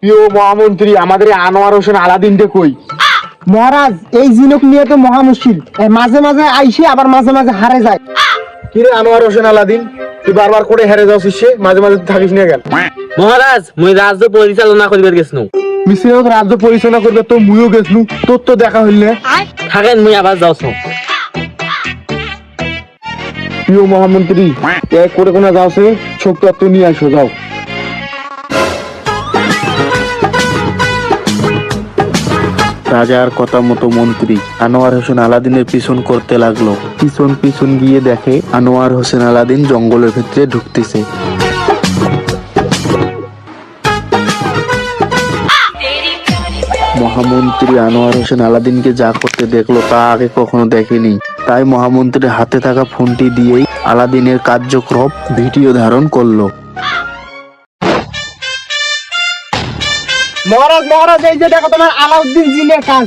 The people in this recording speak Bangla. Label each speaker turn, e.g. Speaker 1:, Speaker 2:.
Speaker 1: প্রিয় মহামন্ত্রী, আমাদের আনোয়ার হোসেন আলাদিনকে কই?
Speaker 2: মহারাজ, এই জিনক নিয়ে তো মহা মুশকিল। মাঝে মাঝে আইসে আবার মাঝে মাঝে হারে যায়।
Speaker 1: কিরে আনোয়ার হোসেন আলাদিন, তুই বারবার করে হেরে যাচ্ছিস, সে মাঝে মাঝে থাকিস না কেন?
Speaker 3: মহারাজ, মুই রাজ্য পরিচালনা করিবার গেছনু।
Speaker 1: মিশ্র রাজ্য পরিচালনা করবে তো মুইও গেছলু, তোর তো দেখা হইলে।
Speaker 3: থাকেন, মুই আবার যাওছ।
Speaker 1: প্রিয় মহামন্ত্রী, এক করে কোনা যাওছে, ছোট তত্ত্ব নিয়ে আসো, যাও।
Speaker 4: রাজার কথা মতো মন্ত্রী আনোয়ার হোসেন আলাদিনের পিছন করতে লাগলো। পিছন পিছন গিয়ে দেখে আনোয়ার হোসেন আলাদিন জঙ্গলের ভিতরে ঢুকতেছে। মহামন্ত্রী আনোয়ার হোসেন আলাদিনকে যা করতে দেখলো তা আগে কখনো দেখেনি। তাই মহামন্ত্রীর হাতে থাকা ফোনটি দিয়েই আলাদিনের কার্যক্রম ভিডিও ধারণ করলো।
Speaker 2: মহারাজ মহারাজ, এই যে দেখো তোমার আলাউদ্দিন জিনের কাজ।